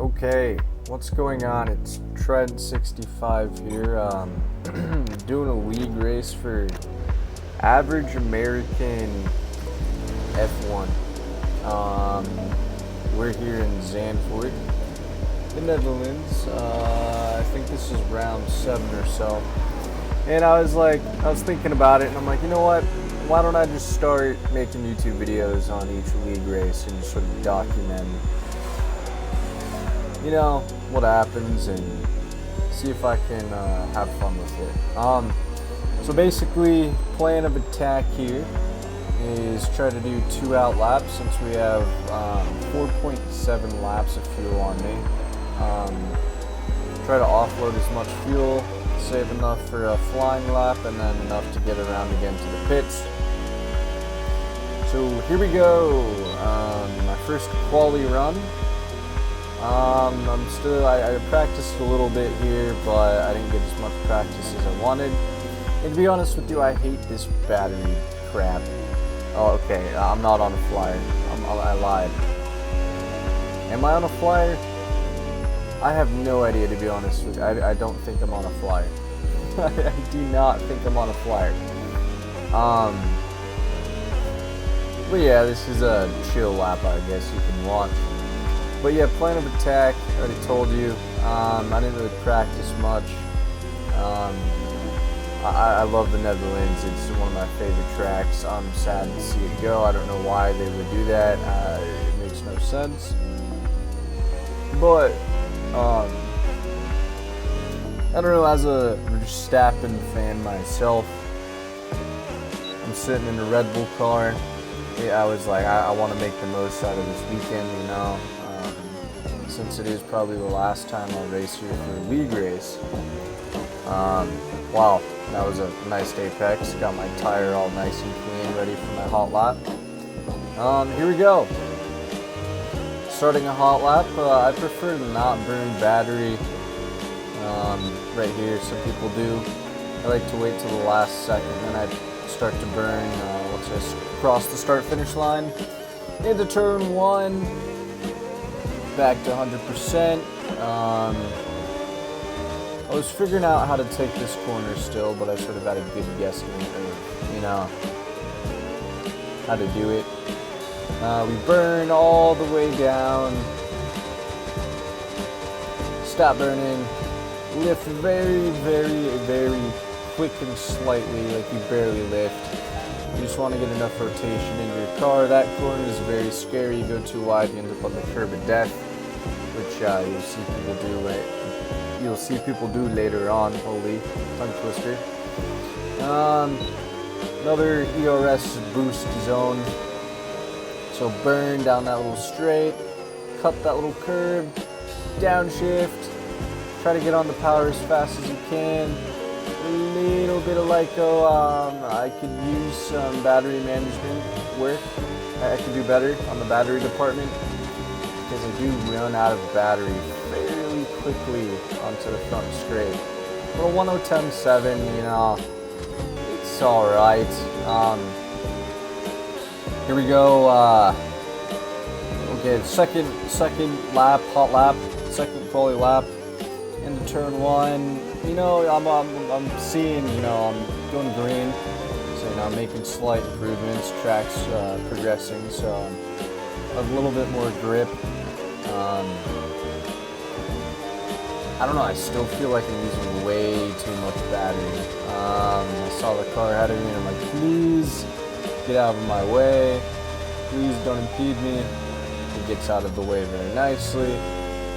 Okay, what's going on? It's Trent65 here, doing a league race for average American F1. We're here in Zandvoort, the Netherlands. I think this is round 7 or so. And I was thinking about it, and I'm like, you know what? Why don't I just start making YouTube videos on each league race and just sort of document, you know, what happens and see if I can have fun with it. So basically, plan of attack here is try to do 2 out laps since we have 4.7 laps of fuel on me. Try to offload as much fuel, save enough for a flying lap, and then enough to get around again to the pits. So here we go. My first quali run. I practiced a little bit here, but I didn't get as much practice as I wanted. And to be honest with you, I hate this battery crap. Oh, okay, I'm not on a flyer. I lied. Am I on a flyer? I have no idea, to be honest with you. I don't think I'm on a flyer. I do not think I'm on a flyer. But yeah, this is a chill lap, I guess you can watch. But yeah, plan of attack, I already told you. I didn't really practice much. I love the Netherlands. It's one of my favorite tracks. I'm sad to see it go. I don't know why they would do that. It makes no sense. But, I don't know, as a Verstappen fan myself, I'm sitting in a Red Bull car. I was like, I want to make the most out of this weekend, you know. Since it is probably the last time I'll race here for a league race. Wow, that was a nice Apex. Got my tire all nice and clean, ready for my hot lap. Here we go. Starting a hot lap. I prefer to not burn battery right here. Some people do. I like to wait till the last second, then I start to burn once I cross the start-finish line. Into turn 1. Back to 100%. I was figuring out how to take this corner still, but I sort of had a good guesstimate of, you know, how to do it. We burn all the way down. Stop burning. Lift very, very, very quick and slightly, like you barely lift. You just want to get enough rotation into your car. That corner is very scary. You go too wide, you end up on the curb of death, which you'll see people do later on. Holy tongue twister. Another ERS boost zone. So burn down that little straight, cut that little curve, downshift. Try to get on the power as fast as you can. A little bit of LICO. I could use some battery management work. I could do better on the battery department because I do run out of battery fairly quickly onto the front straight. Little 1:10.7, you know, it's all right. Here we go. Okay, second lap, hot lap, second quali lap. Into turn 1, you know, I'm seeing, you know, I'm going green, so you know, I'm making slight improvements. Track's progressing, so I have a little bit more grip. I don't know, I still feel like I'm using way too much battery. I saw the car ahead of me, and I'm like, please get out of my way. Please don't impede me. It gets out of the way very nicely.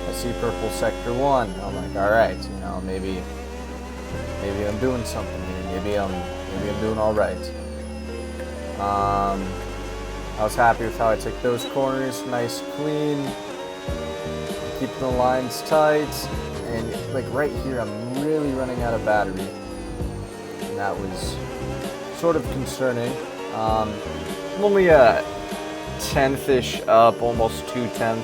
I see purple sector 1. I'm like, all right, you know, maybe I'm doing something here. Maybe I'm doing all right. I was happy with how I took those corners, nice, clean, keeping the lines tight, and like right here, I'm really running out of battery, and that was sort of concerning. I'm only a 10th-ish up, almost 2/10.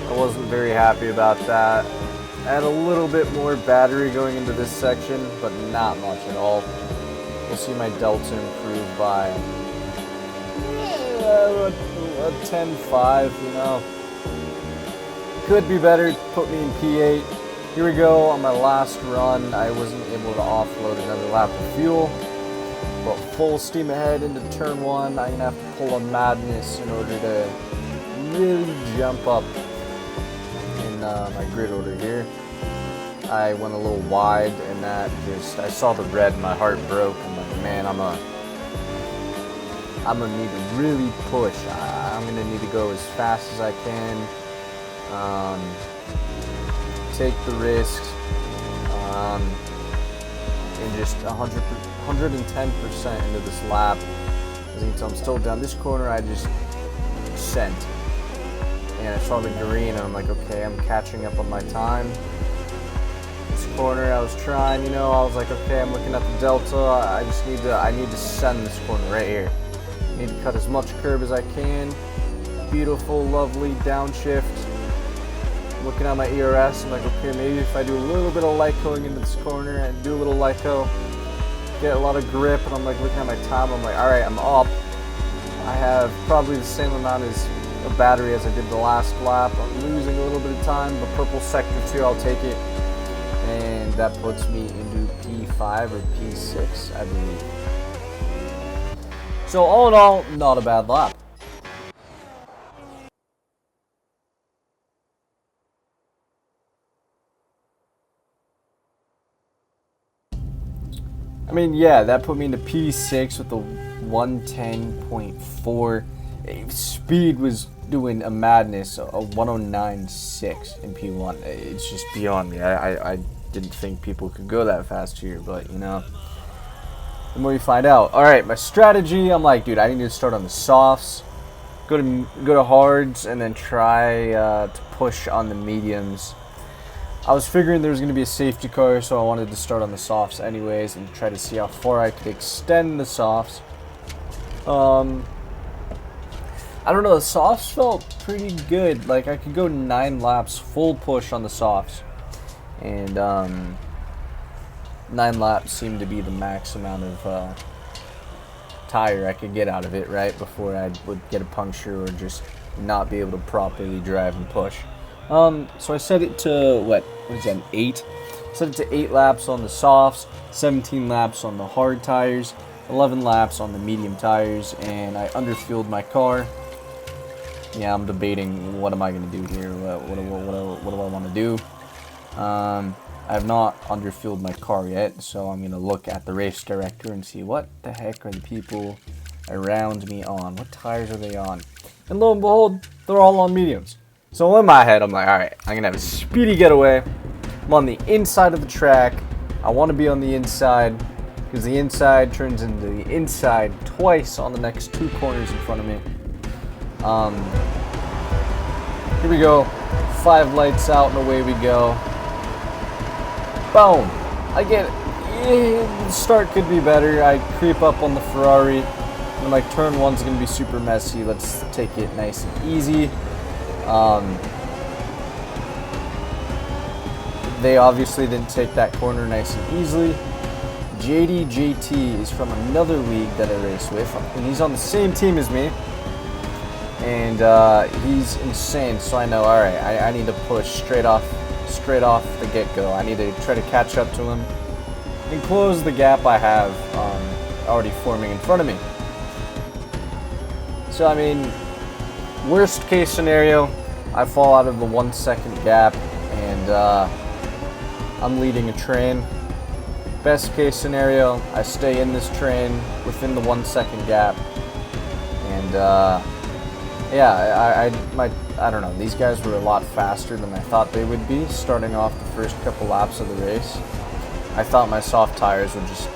I wasn't very happy about that. I had a little bit more battery going into this section, but not much at all. You'll see my delta improve by a 10.5, you know. Could be better, put me in P8. Here we go, on my last run, I wasn't able to offload another lap of fuel. But full steam ahead into turn 1, I'm gonna have to pull a madness in order to really jump up in my grid order here. I went a little wide, and that just, I saw the red, my heart broke. I'm like, man, I'm gonna need to really push. I'm gonna need to go as fast as I can. Take the risks, and just 110% into this lap. As you can tell, I'm still down this corner. I just sent, and I saw the green, and I'm like, okay, I'm catching up on my time. This corner, I was trying, I was like, okay, I'm looking at the delta. I need to send this corner right here. I need to cut as much curb as I can. Beautiful, lovely downshift. Looking at my ERS, I'm like, okay, maybe if I do a little bit of Lycoing into this corner and do a little Lyco, get a lot of grip, and I'm like looking at my time, I'm like, alright, I'm up. I have probably the same amount of battery as I did the last lap. I'm losing a little bit of time, but purple sector 2, I'll take it. And that puts me into P5 or P6, I believe. So all in all, not a bad lap. I mean, yeah, that put me into P6 with the 110.4. Speed was doing a madness, a 109.6 in P1. It's just beyond me. I didn't think people could go that fast here, but the more you find out. All right, my strategy, I'm like, dude, I need to start on the softs, go to hards, and then try to push on the mediums. I was figuring there was going to be a safety car, so I wanted to start on the softs anyways and try to see how far I could extend the softs. I don't know, the softs felt pretty good. Like, I could go 9 laps full push on the softs. And 9 laps seemed to be the max amount of tire I could get out of it, right? Before I would get a puncture or just not be able to properly drive and push. So I set it to, what is that, 8? Set it to 8 laps on the softs, 17 laps on the hard tires, 11 laps on the medium tires, and I underfueled my car. Yeah, I'm debating what am I going to do here, what do I want to do. I have not underfueled my car yet, so I'm going to look at the race director and see what the heck are the people around me on, what tires are they on, and lo and behold, they're all on mediums. So in my head, I'm like, alright, I'm going to have a speedy getaway. I'm on the inside of the track. I want to be on the inside because the inside turns into the inside twice on the next 2 corners in front of me. Here we go. 5 lights out and away we go. Boom. I get it. The start could be better. I creep up on the Ferrari. And like turn 1's going to be super messy. Let's take it nice and easy. They obviously didn't take that corner nice and easily. JT is from another league that I race with, and he's on the same team as me. And he's insane, so I know, alright, I need to push straight off the get-go. I need to try to catch up to him and close the gap I have already forming in front of me. So, I mean, worst case scenario, I fall out of the 1 second gap and I'm leading a train. Best case scenario, I stay in this train within the 1 second gap. And yeah, I don't know, these guys were a lot faster than I thought they would be starting off the first couple laps of the race. I thought my soft tires would just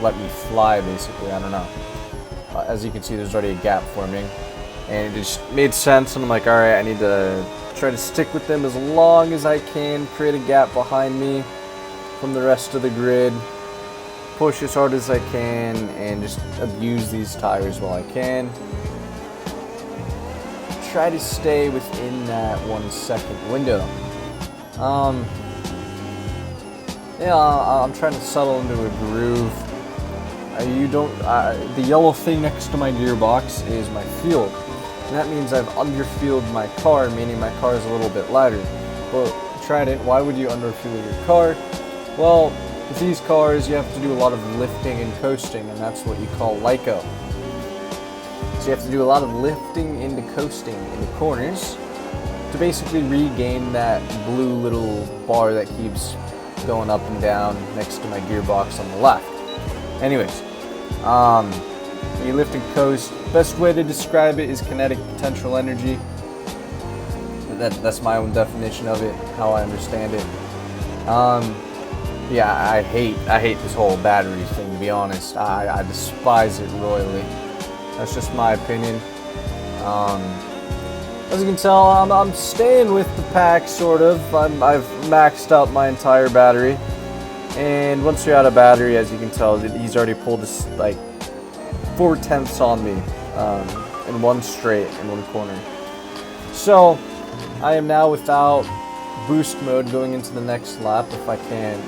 let me fly, basically, I don't know. As you can see, there's already a gap forming. And it just made sense, and I'm like, alright, I need to try to stick with them as long as I can, create a gap behind me from the rest of the grid, push as hard as I can, and just abuse these tires while I can. Try to stay within that 1 second window. Yeah, I'm trying to settle into a groove. The yellow thing next to my gearbox is my fuel. and that means I've underfueled my car, meaning my car is a little bit lighter. Well, Trident, why would you underfuel your car? Well, with these cars, you have to do a lot of lifting and coasting, and that's what you call LICO. So you have to do a lot of lifting into coasting into corners to basically regain that blue little bar that keeps going up and down next to my gearbox on the left. Anyways, you lift and coast. Best way to describe it is kinetic potential energy. That's my own definition of it, how I understand it. Yeah, I hate this whole battery thing, to be honest. I despise it royally. That's just my opinion. As you can tell, I'm staying with the pack, sort of. I've maxed out my entire battery. And once you're out of battery, as you can tell, he's already pulled this, like, 4/10 on me in one straight, in one corner. So, I am now without boost mode going into the next lap if I can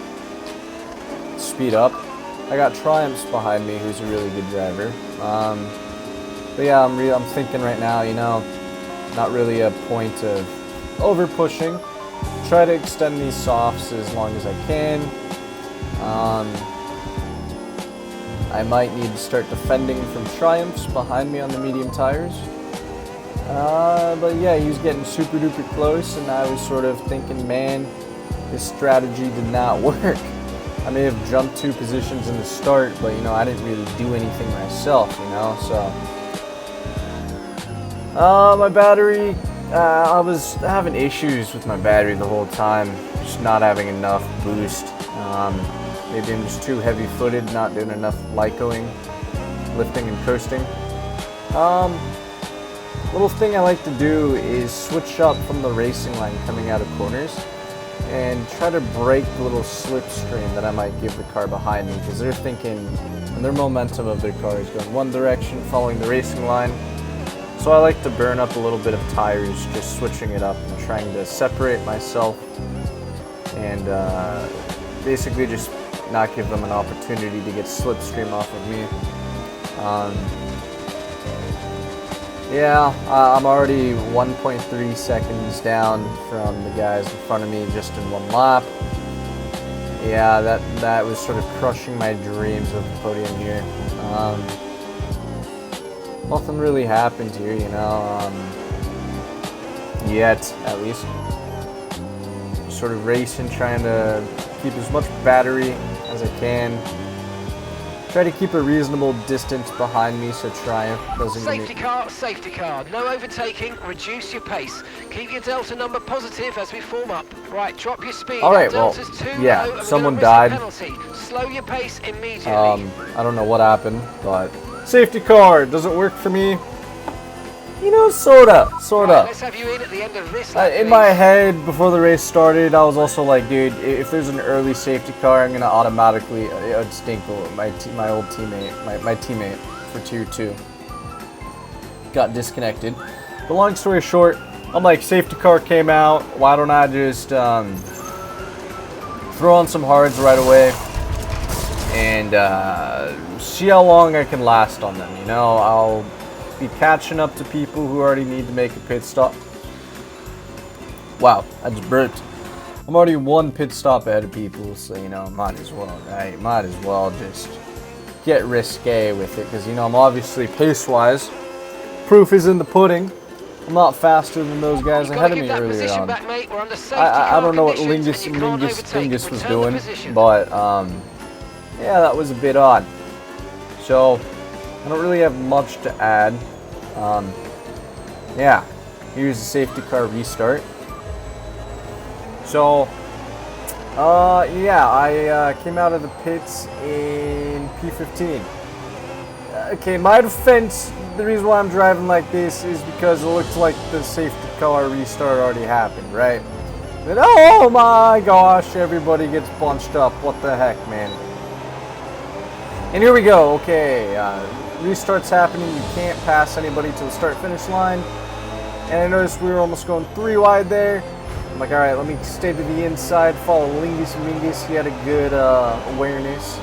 speed up. I got Triumphs behind me, who's a really good driver. But yeah, I'm thinking right now, you know, not really a point of over pushing. Try to extend these softs as long as I can. I might need to start defending from Triumphs behind me on the medium tires. But yeah, he was getting super duper close, and I was sort of thinking, man, this strategy did not work. I may have jumped 2 positions in the start, but you know, I didn't really do anything myself, you know, so. My battery, I was having issues with my battery the whole time, just not having enough boost. Maybe I'm just too heavy-footed, not doing enough LICOing, lifting and coasting. Little thing I like to do is switch up from the racing line coming out of corners and try to break the little slipstream that I might give the car behind me, because they're thinking, and their momentum of their car is going one direction, following the racing line. So I like to burn up a little bit of tires, just switching it up and trying to separate myself and basically just not give them an opportunity to get slipstream off of me. Yeah, I'm already 1.3 seconds down from the guys in front of me just in one lap. Yeah, that was sort of crushing my dreams of the podium here. Nothing really happened here, you know, yet at least. Sort of racing, trying to keep as much battery as I can. Try to keep a reasonable distance behind me so Triumph doesn't Safety car, no overtaking, reduce your pace. Keep your delta number positive as we form up. Right, drop your speed. Alright, well, yeah, someone died. Slow your pace immediately. I don't know what happened, but safety car doesn't work for me. You know, sorta. Right, let's have you in at the end of this lap, in my head, before the race started, I was also like, dude, if there's an early safety car, I'm gonna automatically, it would stink my old teammate, my teammate for Tier 2. Got disconnected. But long story short, I'm like, safety car came out, why don't I just throw on some hards right away and see how long I can last on them, you know? I'll be catching up to people who already need to make a pit stop. Wow, I just burped. I'm already 1 pit stop ahead of people, so you know, might as well, right? Might as well just get risque with it, because you know, I'm obviously pace-wise. Proof is in the pudding. I'm not faster than those guys ahead of me earlier on. I don't know what Lingus was doing, but yeah, that was a bit odd. So I don't really have much to add. Yeah, here's the safety car restart. So, yeah, I came out of the pits in P15. Okay, my defense, the reason why I'm driving like this is because it looks like the safety car restart already happened, right? Then, oh my gosh, everybody gets bunched up. What the heck, man? And here we go, okay. Restart's happening, you can't pass anybody to the start-finish line. And I noticed we were almost going 3 wide there. I'm like, alright, let me stay to the inside, follow Lingus and Mingus. He had a good awareness.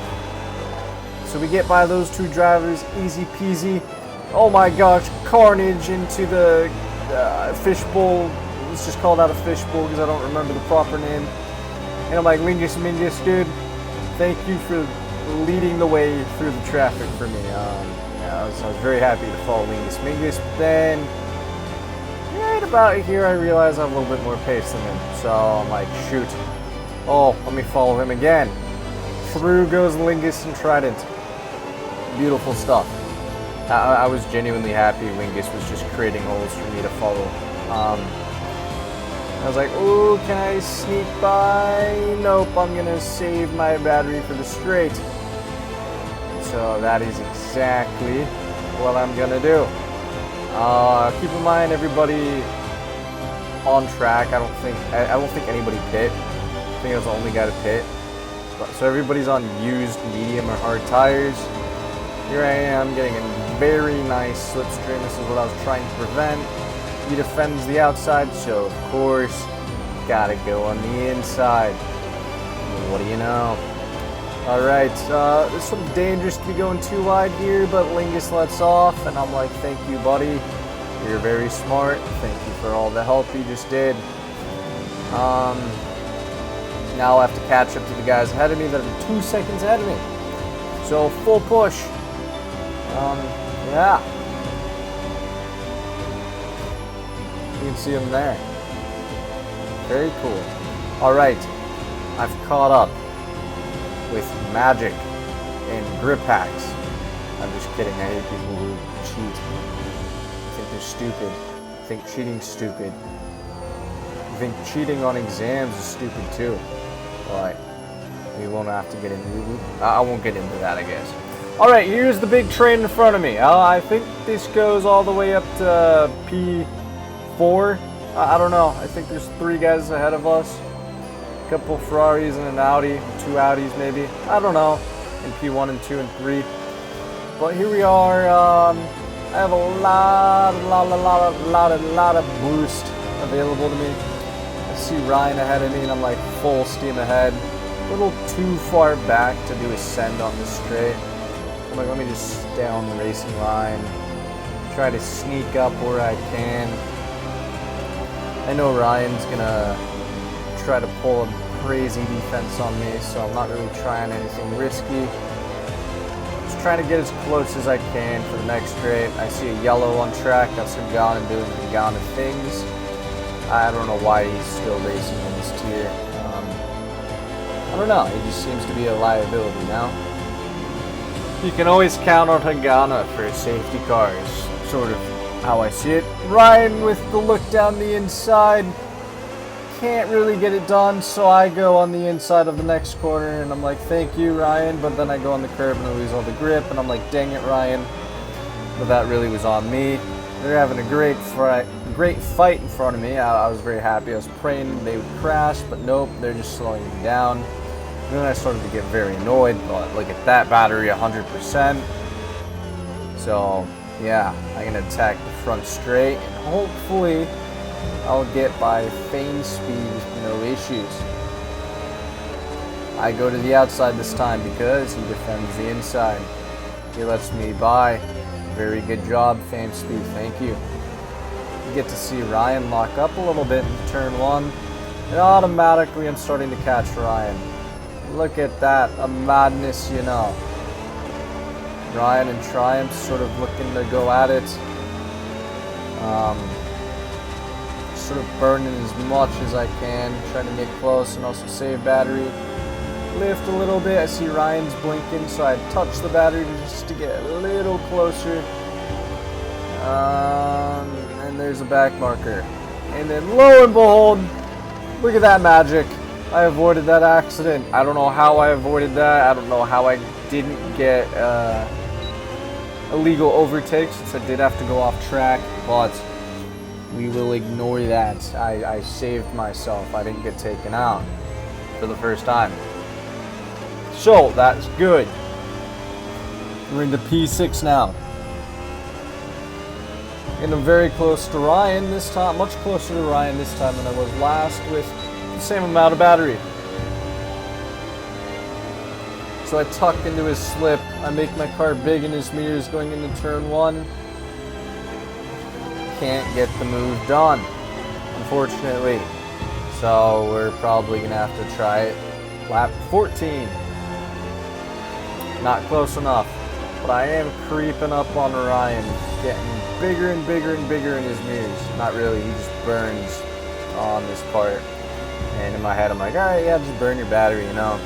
So we get by those 2 drivers, easy peasy. Oh my gosh, carnage into the fishbowl. Let's just call that a fishbowl because I don't remember the proper name. And I'm like, Lingus Mingus, dude, thank you for leading the way through the traffic for me. Yeah, I was very happy to follow Lingus Mingus, but then right about here I realized I have a little bit more pace than him. So I'm like, shoot. Oh, let me follow him again. Through goes Lingus and Trident. Beautiful stuff. I was genuinely happy Lingus was just creating holes for me to follow. I was like, ooh, can I sneak by? Nope, I'm gonna save my battery for the straight. So that is exactly what I'm gonna do. Keep in mind, everybody on track. I don't think anybody pit. I think I was the only guy to pit. So everybody's on used, medium, or hard tires. Here I am getting a very nice slipstream. This is what I was trying to prevent. He defends the outside, so of course, gotta go on the inside. What do you know? Alright, it's sort of dangerous to be going too wide here, but Lingus lets off, and I'm like, thank you, buddy. You're very smart. Thank you for all the help you just did. Now I'll have to catch up to the guys ahead of me that are 2 seconds ahead of me. So, full push. Yeah. You can see them there. Very cool. Alright, I've caught up with magic and grip hacks. I'm just kidding, I hate people who cheat. I think they're stupid. I think cheating's stupid. I think cheating on exams is stupid too. But we won't have to get into I won't get into that, I guess. Alright, here's the big train in front of me. I think this goes all the way up to P4. I don't know. I think there's 3 guys ahead of us. A couple Ferraris and an Audi. 2 Audis maybe. I don't know. In P1 and 2 and 3. But here we are. I have a lot of boost available to me. I see Ryan ahead of me and I'm like full steam ahead. A little too far back to do a send on this straight. I'm like, let me just stay on the racing line. Try to sneak up where I can. I know Ryan's gonna try to pull a crazy defense on me, so I'm not really trying anything risky. Just trying to get as close as I can for the next straight. I see a yellow on track. That's Hagana doing Hagana things. I don't know why he's still racing in this tier. I don't know. He just seems to be a liability now. You can always count on Hagana for safety cars. Sort of how I see it. Ryan with the look down the inside. Can't really get it done, so I go on the inside of the next corner, and I'm like, thank you, Ryan. But then I go on the curb and I lose all the grip, and I'm like, dang it, Ryan. But that really was on me. They're having a great fight in front of me. I was very happy. I was praying they would crash, but nope, they're just slowing me down. And then I started to get very annoyed, but look at that battery, 100%. So, yeah, I'm going to attack the front straight, and hopefully I'll get by feign speed with no issues. I go to the outside this time because he defends the inside. He lets me by. Very good job, feign speed, thank you. You get to see Ryan lock up a little bit in turn 1, and automatically I'm starting to catch Ryan. Look at that, a madness, you know. Ryan and Triumph sort of looking to go at it. Sort of burning as much as I can, trying to get close and also save battery. Lift a little bit. I see Ryan's blinking, so I touch the battery just to get a little closer. And there's a back marker. And then lo and behold, look at that magic. I avoided that accident. I don't know how I avoided that. I don't know how I didn't get illegal overtake, since I did have to go off track, but we will ignore that. I saved myself. I didn't get taken out for the first time. So, that's good. We're into P6 now. And I'm very close to Ryan this time, much closer to Ryan this time than I was last, with the same amount of battery. So I tuck into his slip. I make my car big in his mirrors going into turn 1. can't get the move done, unfortunately. So we're probably going to have to try it lap 14. Not close enough. But I am creeping up on Ryan, getting bigger and bigger and bigger in his moves. Not really, he just burns on this part. And in my head I'm like, alright, yeah, just burn your battery, you know.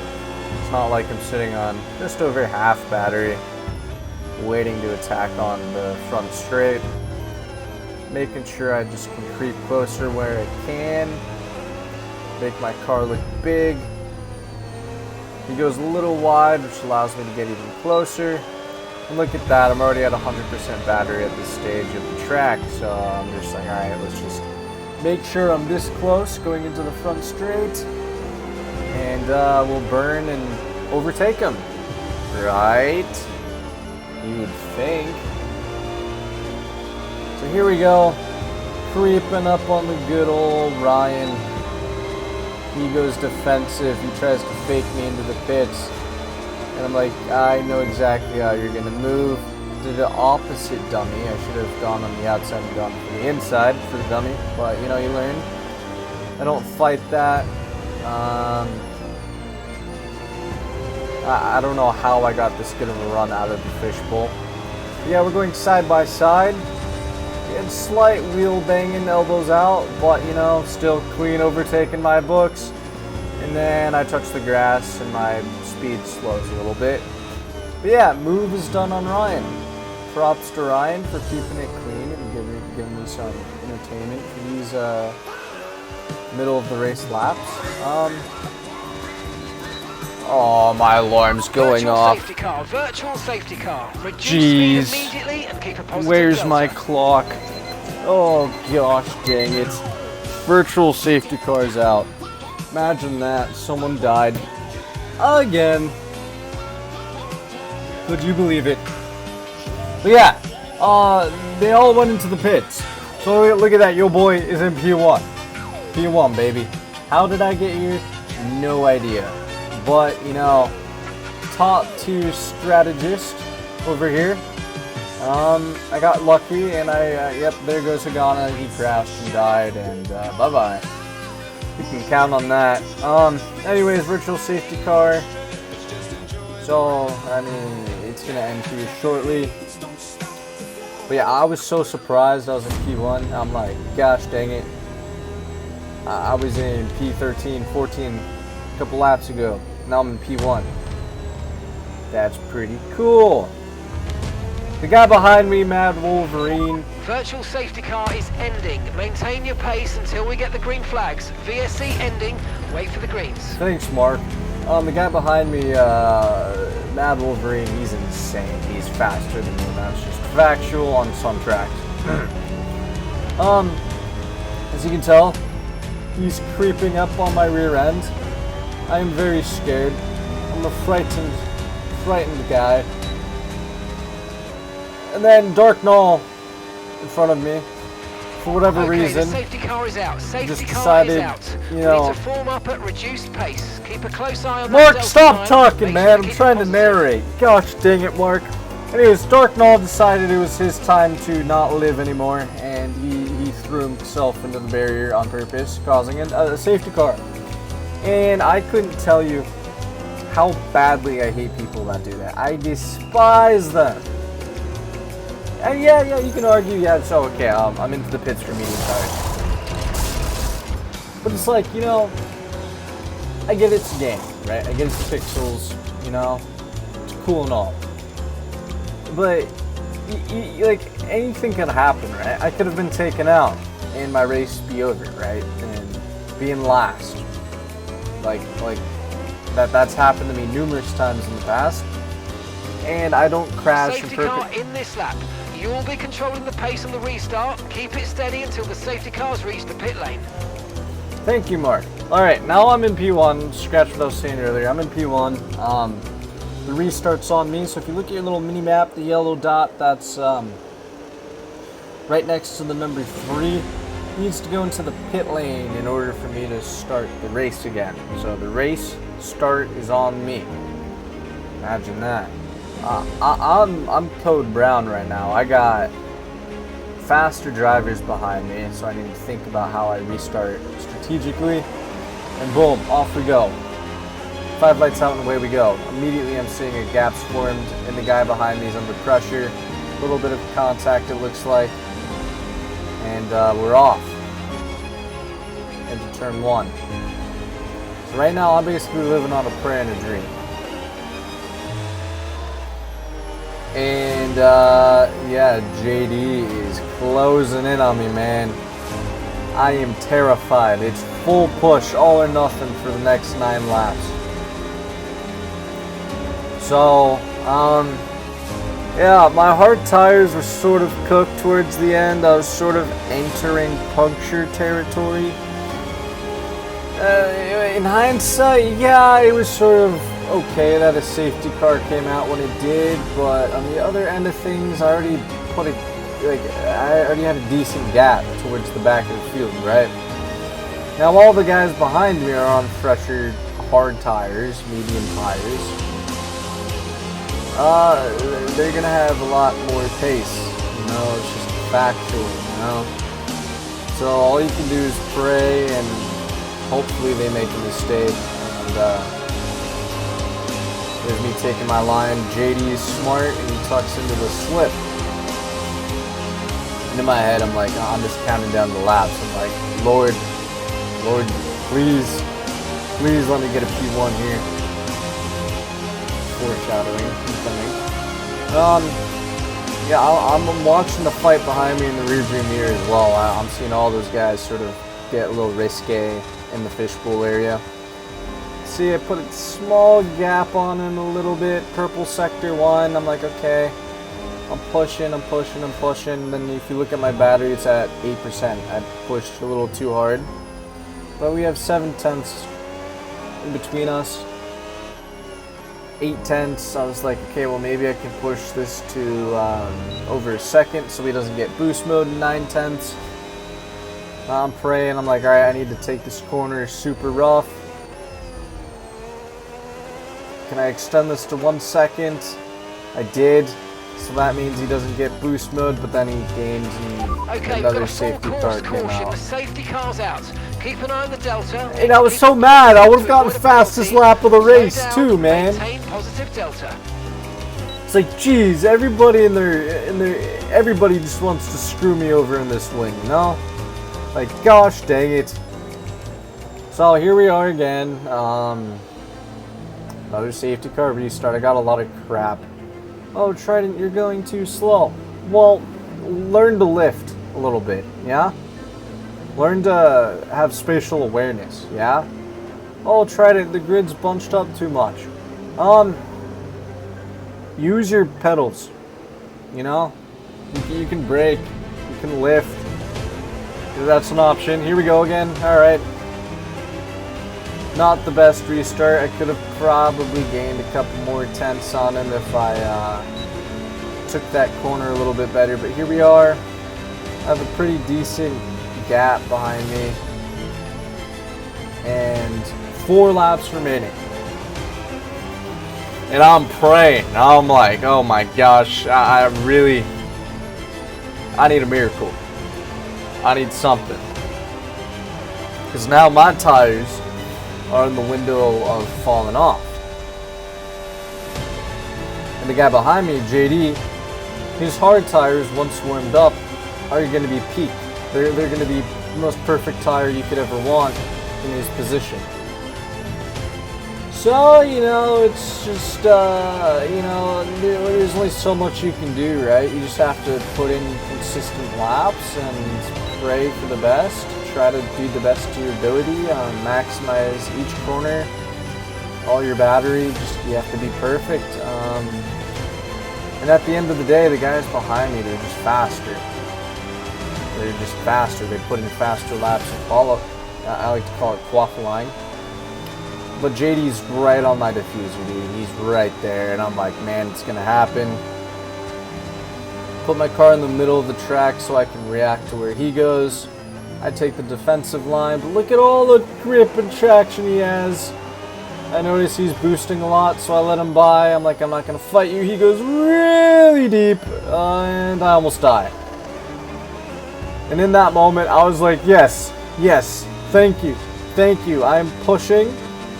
It's not like I'm sitting on just over half battery, waiting to attack on the front straight. Making sure I just can creep closer where I can. Make my car look big. He goes a little wide, which allows me to get even closer. And look at that, I'm already at 100% battery at this stage of the track, so I'm just like, alright, let's just make sure I'm this close going into the front straight, and we'll burn and overtake him. Right? You would think. So here we go, creeping up on the good old Ryan. He goes defensive, he tries to fake me into the pits. And I'm like, I know exactly how you're going to move. Did the opposite dummy. I should have gone on the outside and gone for the inside for the dummy. But, you know, you learn. I don't fight that. I don't know how I got this good of a run out of the fishbowl. But yeah, we're going side by side. And slight wheel banging, elbows out. But, you know, still clean overtaking my books. And then I touch the grass and my speed slows a little bit. But yeah, move is done on Ryan. Props to Ryan for keeping it clean and giving me some entertainment for these middle of the race laps. Oh, my alarm's going off. Virtual safety car. Reduce speed immediately and keep a positive Where's delta. my clock? Oh gosh dang it. Virtual safety car's out. Imagine that. Someone died. Again. Could you believe it? But yeah, they all went into the pits. So look at that, your boy is in P1. P1, baby. How did I get here? No idea. But, you know, top 2 strategist over here. I got lucky and yep, there goes Hagana. He crashed and died and bye-bye. You can count on that. Anyways, virtual safety car. So, I mean, it's gonna end here shortly. But yeah, I was so surprised I was in P1. I'm like, gosh dang it. I was in P13, 14 a couple laps ago. Now I'm in P1. That's pretty cool. The guy behind me, Mad Wolverine. Virtual safety car is ending. Maintain your pace until we get the green flags. VSC ending. Wait for the greens. Thanks, Mark. The guy behind me, Mad Wolverine, he's insane. He's faster than me. That's just factual on some tracks. As you can tell, he's creeping up on my rear end. I am very scared. I'm a frightened guy. And then Dark Null in front of me, for whatever reason, the safety car is out. Safety car decided, is out. you know, we need to form up at reduced pace. Keep a close eye on Mark, that stop delta talking, line. man. Make I'm sure trying to keep it narrate. Gosh dang it, Mark. Anyways, Dark Null decided it was his time to not live anymore, and he threw himself into the barrier on purpose, causing a safety car. And I couldn't tell you how badly I hate people that do that. I despise them. And yeah, you can argue, yeah, so okay, I'm into the pits for medium tires. But it's like, you know, I get it's a game, right? I get it's pixels, you know, it's cool and all. But, like, anything could happen, right? I could have been taken out and my race be over, right? And being last. Like that's happened to me numerous times in the past. And I don't crash safety car in this lap. You'll be controlling the pace on the restart. Keep it steady until the safety cars reach the pit lane. Thank you, Mark. Alright, now I'm in P1. Scratch what I was saying earlier. I'm in P1. The restart's on me, so if you look at your little mini-map, the yellow dot, that's right next to the number 3. Needs to go into the pit lane in order for me to start the race again. So the race start is on me. Imagine that. I'm code brown right now. I got faster drivers behind me, so I need to think about how I restart strategically. And boom, off we go. 5 lights out and away we go. Immediately I'm seeing a gap's formed and the guy behind me is under pressure. A little bit of contact it looks like. And we're off into turn 1. So right now I'm basically living on a prayer and a dream. And yeah, JD is closing in on me, man. I am terrified. It's full push, all or nothing for the next 9 laps. So, yeah, my hard tires were sort of cooked towards the end. I was sort of entering puncture territory. In hindsight, yeah, it was sort of okay that a safety car came out when it did, but on the other end of things, I already had a decent gap towards the back of the field, right? Now all the guys behind me are on fresher hard tires, medium tires. They're gonna have a lot more pace, you know, it's just factual, you know? So all you can do is pray and hopefully they make a mistake, and there's me taking my line. JD is smart and he tucks into the slip. And in my head I'm like, I'm just counting down the laps. I'm like, Lord, please let me get a P1 here. Foreshadowing. Yeah, I'm watching the fight behind me in the rearview mirror as well. I'm seeing all those guys sort of get a little risque in the fishbowl area. See, I put a small gap on him a little bit. Purple sector 1. I'm like, okay. I'm pushing. Then if you look at my battery, it's at 8%. I pushed a little too hard. But we have 7 tenths in between us. 8 tenths. I was like, okay, well maybe I can push this to over a second so he doesn't get boost mode in 9 tenths. I'm praying. I'm like, alright, I need to take this corner super rough. Can I extend this to 1 second? I did. So that means he doesn't get boost mode, but then he gains another safety car came out. The safety car's out. Keep an eye on the delta. And I was so mad. I would have gotten fastest lap of the race too, man. Positive delta. It's like, geez, everybody everybody just wants to screw me over in this win, you know? Like, gosh dang it. So here we are again. Another safety car restart. I got a lot of crap. Oh, Trident, you're going too slow. Well, learn to lift a little bit, yeah? Learn to have spatial awareness, yeah? Oh, Trident, the grid's bunched up too much. Use your pedals, you know? You can brake, you can lift. That's an option. Here we go again. Alright. Not the best restart. I could have probably gained a couple more tenths on him if I took that corner a little bit better. But here we are. I have a pretty decent gap behind me. And 4 laps remaining. And I'm praying. I'm like, oh my gosh. I need a miracle. I need something. Because now my tires are in the window of falling off. And the guy behind me, JD, his hard tires, once warmed up, are going to be peak. They're going to be the most perfect tire you could ever want in his position. So, you know, it's just, you know, there's only so much you can do, right? You just have to put in consistent laps and pray for the best. Try to do the best to your ability, maximize each corner, all your battery, you have to be perfect. And at the end of the day, the guys behind me, they're just faster. They're just faster. They put in faster laps and follow. I like to call it quaffling. But JD's right on my diffuser, dude. He's right there, and I'm like, man, it's gonna happen. Put my car in the middle of the track so I can react to where he goes. I take the defensive line, but look at all the grip and traction he has. I notice he's boosting a lot, so I let him by. I'm like, I'm not gonna fight you. He goes really deep, and I almost die. And in that moment, I was like, yes, yes, thank you, thank you. I'm pushing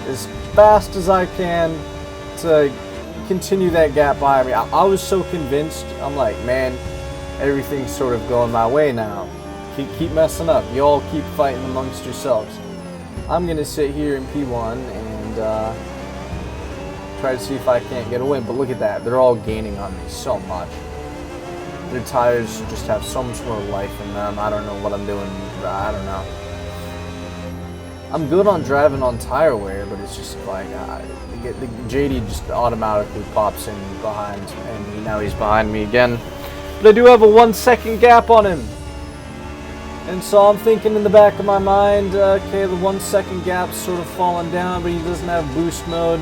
as fast as I can to continue that gap behind me. I was so convinced. I'm like, man, everything's sort of going my way now. Keep messing up. You all keep fighting amongst yourselves. I'm going to sit here in P1 and try to see if I can't get a win. But look at that. They're all gaining on me so much. Their tires just have so much more life in them. I don't know what I'm doing. I don't know. I'm good on driving on tire wear, but it's just like the JD just automatically pops in behind, and now he's behind me again. But I do have a 1 second gap on him. And so I'm thinking in the back of my mind, okay, the 1 second gap's sort of falling down, but he doesn't have boost mode.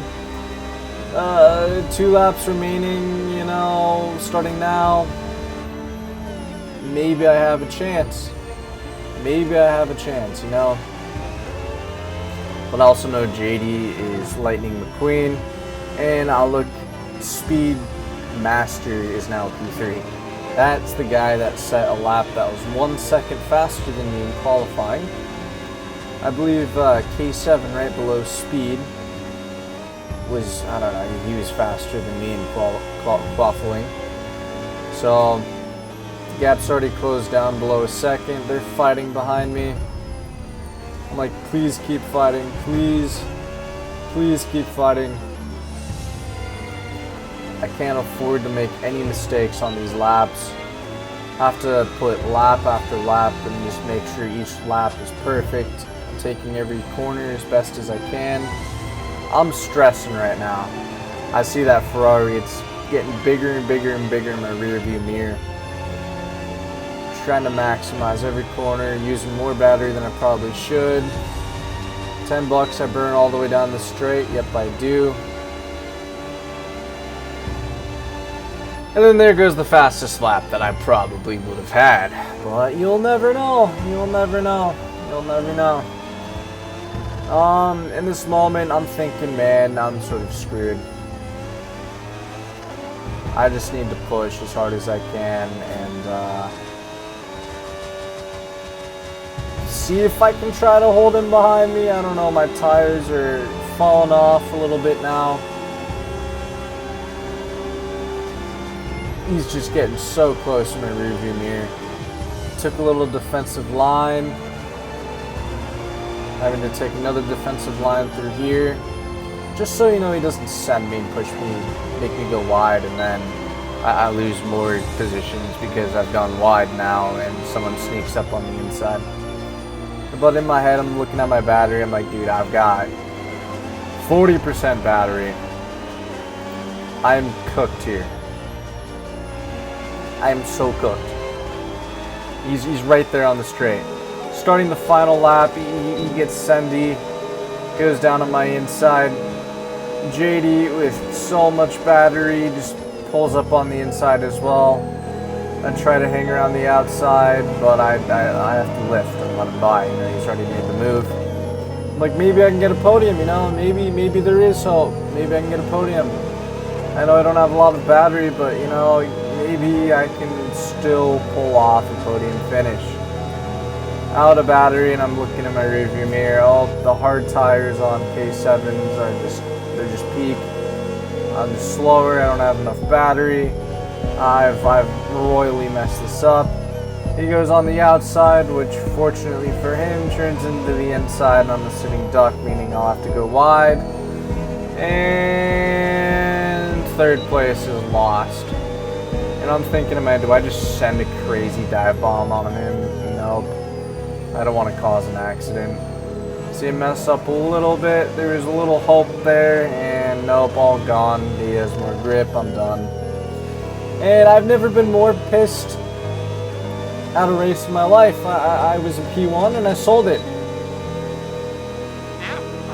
2 laps remaining, you know, starting now. Maybe I have a chance. Maybe I have a chance, you know. But I also know JD is Lightning McQueen, and I'll look, Speed Master is now P3. That's the guy that set a lap that was 1 second faster than me in qualifying. I believe K7 right below Speed was, I don't know, he was faster than me in qualifying. So the gap's already closed down below a second. They're fighting behind me. I'm like, please keep fighting, please, please keep fighting. I can't afford to make any mistakes on these laps. I have to put lap after lap and just make sure each lap is perfect. I'm taking every corner as best as I can. I'm stressing right now. I see that Ferrari, it's getting bigger and bigger and bigger in my rear view mirror. Just trying to maximize every corner, using more battery than I probably should. $10 I burn all the way down the straight. Yep, I do. And then there goes the fastest lap that I probably would have had. But you'll never know. You'll never know. You'll never know. In this moment, I'm thinking, man, I'm sort of screwed. I just need to push as hard as I can and see if I can try to hold him behind me. I don't know, my tires are falling off a little bit now. He's just getting so close to my rearview mirror. Took a little defensive line. Having to take another defensive line through here. Just so you know he doesn't send me and push me, make me go wide, and then I lose more positions because I've gone wide now and someone sneaks up on the inside. But in my head, I'm looking at my battery. I'm like, dude, I've got 40% battery. I'm cooked here. I am so cooked. He's right there on the straight. Starting the final lap, he gets sendy. Goes down on my inside. JD with so much battery just pulls up on the inside as well. I try to hang around the outside, but I have to lift and let him by. You know, he's already made the move. I'm like, maybe I can get a podium, you know? Maybe there is hope. Maybe I can get a podium. I know I don't have a lot of battery, but, you know, maybe I can still pull off a podium finish. Out of battery, and I'm looking at my rearview mirror. Oh, the hard tires on K7s are they're just peak. I'm just slower. I don't have enough battery. I've royally messed this up. He goes on the outside, which fortunately for him turns into the inside, and I'm a sitting duck, meaning I'll have to go wide. And third place is lost. And I'm thinking in my head, do I just send a crazy dive bomb on him? Nope. I don't want to cause an accident. See him mess up a little bit. There was a little hope there, and nope, all gone. He has more grip. I'm done. And I've never been more pissed at a race in my life. I was a P1 and I sold it.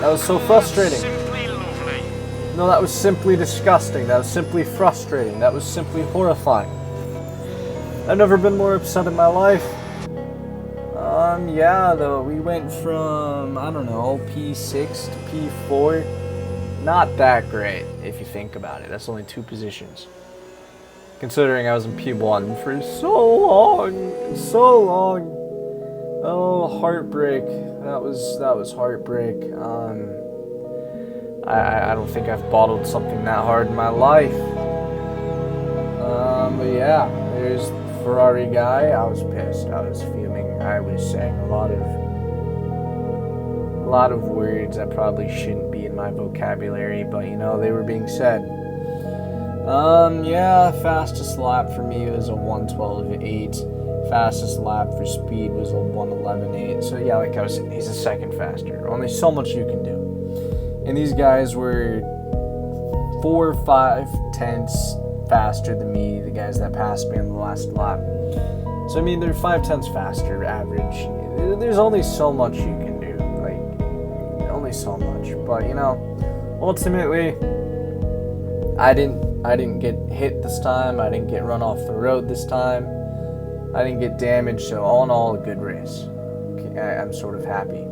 That was so frustrating. No, that was simply disgusting. That was simply frustrating. That was simply horrifying. I've never been more upset in my life. Yeah, though, we went from, I don't know, P6 to P4. Not that great, if you think about it. That's only 2 positions. Considering I was in P1 for so long, Oh, heartbreak. That was heartbreak. I don't think I've bottled something that hard in my life. But yeah, there's the Ferrari guy. I was pissed. I was fuming. I was saying a lot of words that probably shouldn't be in my vocabulary, but you know, they were being said. Yeah, fastest lap for me was a 1:12.8. Fastest lap for speed was a 1:11.8. So yeah, like I was saying, he's a second faster. Only so much you can do. And these guys were 4 or 5 tenths faster than me, the guys that passed me on the last lap. So I mean, they're 5 tenths faster average. There's only so much you can do, like only so much. But you know, ultimately, I didn't get hit this time. I didn't get run off the road this time. I didn't get damaged. So all in all, a good race. Okay, I'm sort of happy.